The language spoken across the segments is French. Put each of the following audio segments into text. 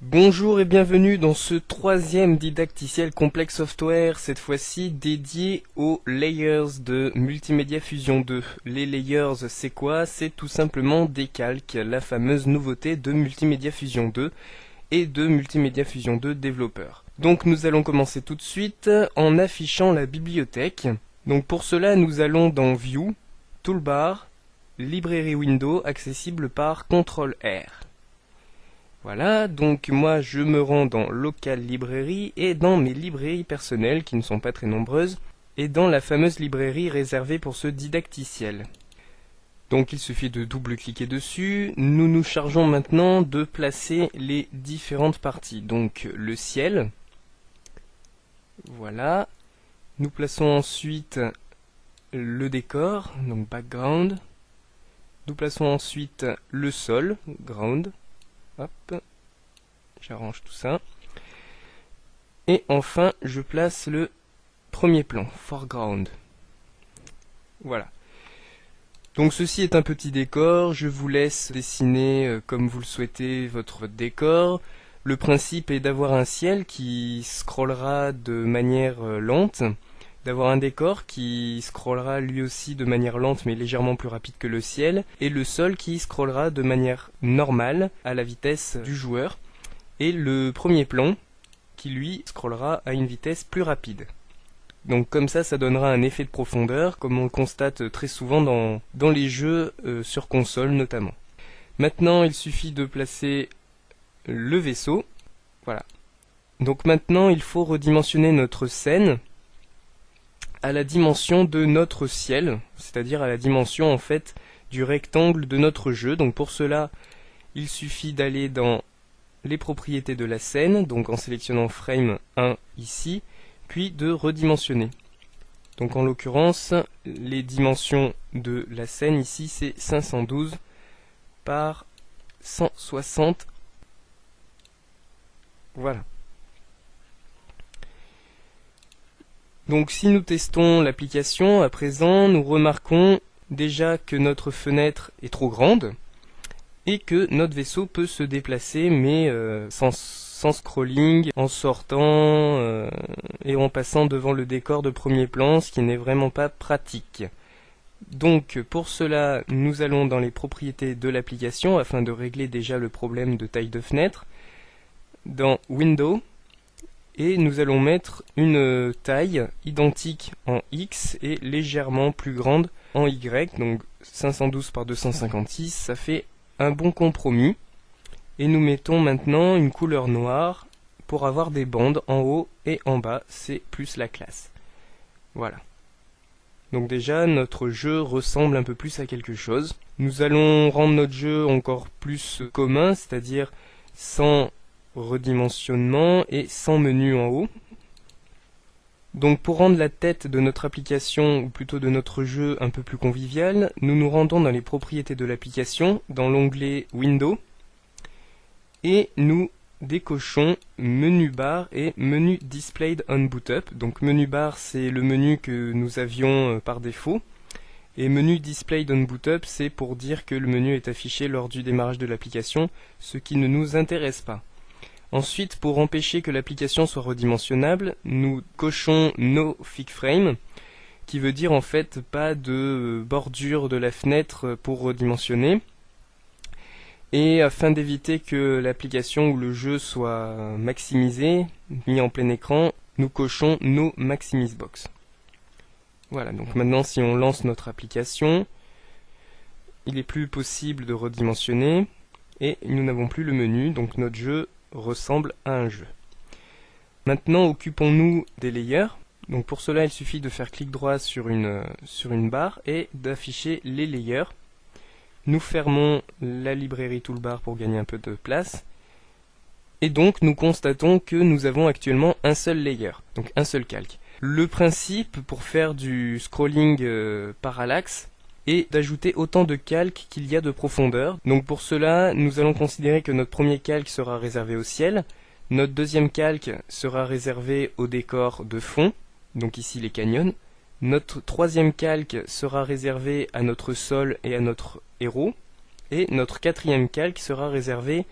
Bonjour et bienvenue dans ce troisième didacticiel Complex Software, cette fois-ci dédié aux layers de Multimedia Fusion 2. Les layers, c'est quoi? C'est tout simplement des calques, la fameuse nouveauté de Multimedia Fusion 2 et de Multimedia Fusion 2 Developer. Donc nous allons commencer tout de suite en affichant la bibliothèque. Donc pour cela, nous allons dans View, Toolbar, Librairie Window, accessible par CTRL-R. Voilà, donc moi je me rends dans Local Librairie et dans mes librairies personnelles qui ne sont pas très nombreuses et dans la fameuse librairie réservée pour ce didacticiel. Donc il suffit de double-cliquer dessus. Nous nous chargeons maintenant de placer les différentes parties. Donc le ciel, voilà. Nous plaçons ensuite le décor, donc background. Nous plaçons ensuite le sol, ground. Hop, j'arrange tout ça. Et enfin, je place le premier plan, foreground. Voilà. Donc ceci est un petit décor, je vous laisse dessiner comme vous le souhaitez votre décor. Le principe est d'avoir un ciel qui scrollera de manière lente, d'avoir un décor qui scrollera lui aussi de manière lente mais légèrement plus rapide que le ciel, et le sol qui scrollera de manière normale à la vitesse du joueur, et le premier plan qui lui scrollera à une vitesse plus rapide. Donc comme ça donnera un effet de profondeur, comme on le constate très souvent dans les jeux sur console notamment. Maintenant il suffit de placer le vaisseau, voilà. Donc maintenant il faut redimensionner notre scène à la dimension de notre ciel, c'est-à-dire à la dimension en fait du rectangle de notre jeu. Donc pour cela, il suffit d'aller dans les propriétés de la scène, donc en sélectionnant Frame 1 ici, puis de redimensionner. Donc en l'occurrence, les dimensions de la scène ici, c'est 512 par 160. Voilà. Donc si nous testons l'application, à présent, nous remarquons déjà que notre fenêtre est trop grande et que notre vaisseau peut se déplacer mais sans scrolling, en sortant et en passant devant le décor de premier plan, ce qui n'est vraiment pas pratique. Donc pour cela, nous allons dans les propriétés de l'application afin de régler déjà le problème de taille de fenêtre. Dans Window, et nous allons mettre une taille identique en X et légèrement plus grande en Y, donc 512 par 256, ça fait un bon compromis. Et nous mettons maintenant une couleur noire pour avoir des bandes en haut et en bas, c'est plus la classe. Voilà. Donc déjà, notre jeu ressemble un peu plus à quelque chose. Nous allons rendre notre jeu encore plus commun, c'est-à-dire sans redimensionnement et sans menu en haut. Donc pour rendre la tête de notre application, ou plutôt de notre jeu, un peu plus convivial, nous nous rendons dans les propriétés de l'application, dans l'onglet Window, et nous décochons Menu Bar et Menu Displayed on Boot Up. Donc Menu Bar, c'est le menu que nous avions par défaut, et Menu Displayed on Boot Up, c'est pour dire que le menu est affiché lors du démarrage de l'application, ce qui ne nous intéresse pas. Ensuite, pour empêcher que l'application soit redimensionnable, nous cochons No Fig Frame, qui veut dire en fait pas de bordure de la fenêtre pour redimensionner. Et afin d'éviter que l'application ou le jeu soit maximisé, mis en plein écran, nous cochons No Maximise Box. Voilà, donc maintenant si on lance notre application, il n'est plus possible de redimensionner et nous n'avons plus le menu, donc notre jeu ressemble à un jeu. Maintenant, occupons-nous des layers. Donc pour cela, il suffit de faire clic droit sur une barre et d'afficher les layers. Nous fermons la librairie toolbar pour gagner un peu de place. Et donc, nous constatons que nous avons actuellement un seul layer, donc un seul calque. Le principe pour faire du scrolling parallaxe et d'ajouter autant de calques qu'il y a de profondeur. Donc pour cela, nous allons considérer que notre premier calque sera réservé au ciel, notre deuxième calque sera réservé au décor de fond, donc ici les canyons, notre troisième calque sera réservé à notre sol et à notre héros, et notre quatrième calque sera réservé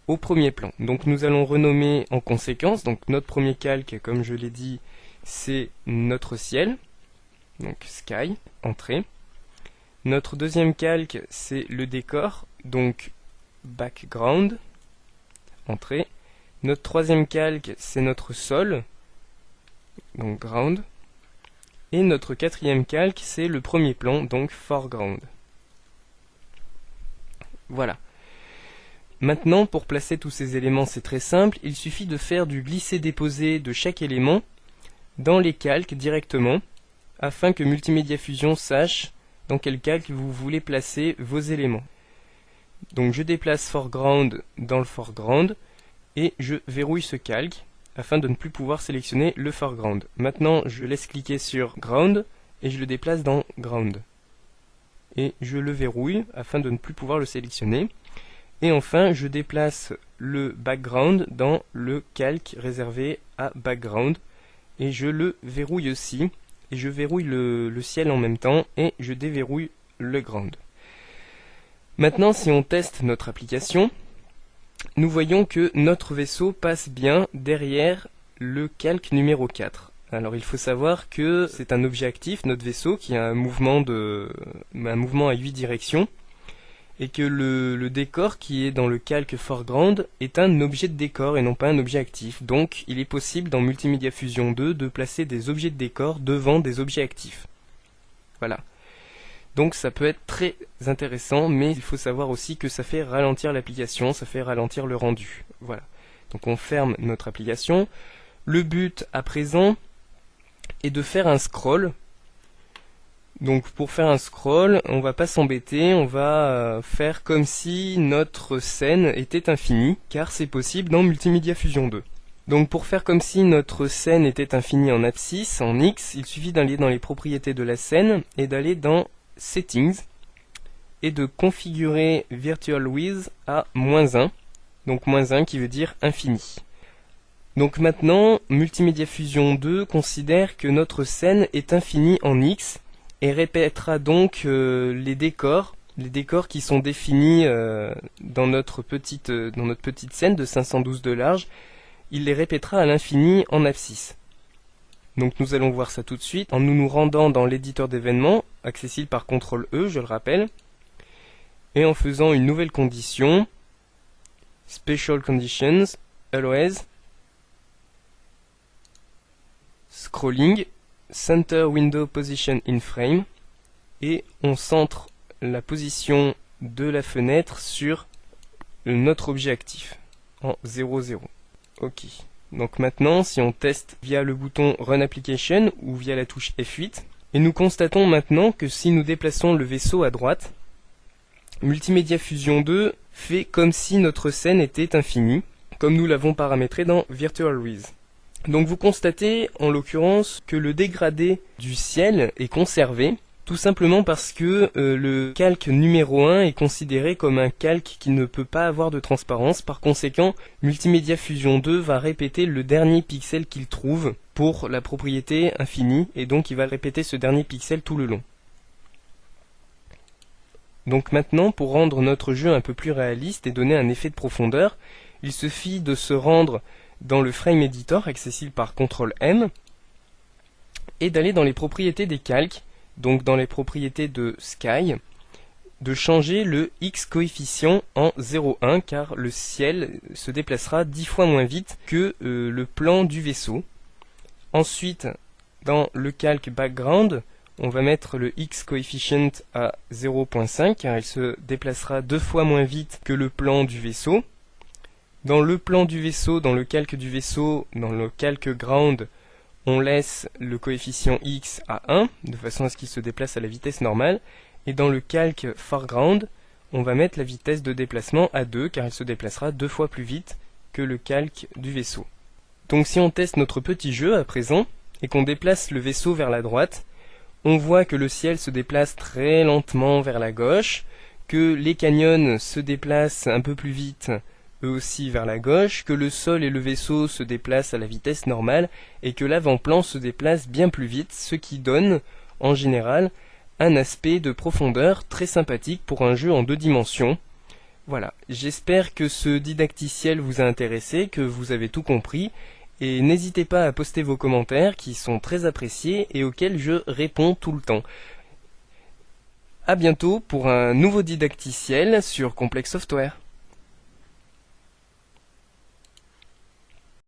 au premier plan. Donc nous allons renommer en conséquence. Donc notre premier calque, comme je l'ai dit, c'est notre ciel, donc sky, entrée. Notre deuxième calque, c'est le décor, donc background, entrée. Notre troisième calque, c'est notre sol, donc ground. Et notre quatrième calque, c'est le premier plan, donc foreground. Voilà. Maintenant, pour placer tous ces éléments, c'est très simple. Il suffit de faire du glisser-déposer de chaque élément dans les calques directement, afin que Multimedia Fusion sache dans quel calque vous voulez placer vos éléments. Donc je déplace foreground dans le foreground et je verrouille ce calque afin de ne plus pouvoir sélectionner le foreground. Maintenant je laisse cliquer sur ground et je le déplace dans ground. Et je le verrouille afin de ne plus pouvoir le sélectionner. Et enfin je déplace le background dans le calque réservé à background et je le verrouille aussi. Et je verrouille le ciel en même temps et je déverrouille le ground. Maintenant, si on teste notre application, nous voyons que notre vaisseau passe bien derrière le calque numéro 4. Alors il faut savoir que c'est un objet actif, notre vaisseau, qui a un mouvement à 8 directions, et que le décor qui est dans le calque foreground est un objet de décor et non pas un objet actif. Donc il est possible dans Multimedia Fusion 2 de placer des objets de décor devant des objets actifs. Voilà. Donc ça peut être très intéressant, mais il faut savoir aussi que ça fait ralentir l'application, ça fait ralentir le rendu. Voilà. Donc on ferme notre application. Le but à présent est de faire un scroll. Donc pour faire un scroll, on va pas s'embêter, on va faire comme si notre scène était infinie, car c'est possible dans Multimedia Fusion 2. Donc pour faire comme si notre scène était infinie en abscisse, en X, il suffit d'aller dans les propriétés de la scène et d'aller dans Settings et de configurer Virtual Width à -1, donc -1 qui veut dire infini. Donc maintenant, Multimedia Fusion 2 considère que notre scène est infinie en X, et répétera donc les décors qui sont définis dans notre petite scène de 512 de large. Il les répétera à l'infini en abscisse. Donc nous allons voir ça tout de suite en nous rendant dans l'éditeur d'événements, accessible par CTRL-E, je le rappelle, et en faisant une nouvelle condition, Special Conditions, Always, Scrolling, Center Window Position in Frame, et on centre la position de la fenêtre sur notre objet actif en 0, 0. Ok. Donc maintenant, si on teste via le bouton Run Application ou via la touche F8, et nous constatons maintenant que si nous déplaçons le vaisseau à droite, Multimedia Fusion 2 fait comme si notre scène était infinie, comme nous l'avons paramétré dans Virtual Width. Donc vous constatez en l'occurrence que le dégradé du ciel est conservé, tout simplement parce que le calque numéro 1 est considéré comme un calque qui ne peut pas avoir de transparence. Par conséquent, Multimedia Fusion 2 va répéter le dernier pixel qu'il trouve pour la propriété infinie, et donc il va répéter ce dernier pixel tout le long. Donc maintenant, pour rendre notre jeu un peu plus réaliste et donner un effet de profondeur, il suffit de se rendre dans le Frame Editor, accessible par CTRL-M, et d'aller dans les propriétés des calques, donc dans les propriétés de Sky, de changer le X coefficient en 0,1, car le ciel se déplacera 10 fois moins vite que le plan du vaisseau. Ensuite, dans le calque Background, on va mettre le X coefficient à 0,5, car il se déplacera 2 fois moins vite que le plan du vaisseau. Dans le plan du vaisseau, dans le calque du vaisseau, dans le calque ground, on laisse le coefficient X à 1, de façon à ce qu'il se déplace à la vitesse normale. Et dans le calque foreground, on va mettre la vitesse de déplacement à 2, car il se déplacera 2 fois plus vite que le calque du vaisseau. Donc si on teste notre petit jeu à présent, et qu'on déplace le vaisseau vers la droite, on voit que le ciel se déplace très lentement vers la gauche, que les canyons se déplacent un peu plus vite eux aussi vers la gauche, que le sol et le vaisseau se déplacent à la vitesse normale et que l'avant-plan se déplace bien plus vite, ce qui donne, en général, un aspect de profondeur très sympathique pour un jeu en 2 dimensions. Voilà, j'espère que ce didacticiel vous a intéressé, que vous avez tout compris, et n'hésitez pas à poster vos commentaires qui sont très appréciés et auxquels je réponds tout le temps. À bientôt pour un nouveau didacticiel sur Complex Software.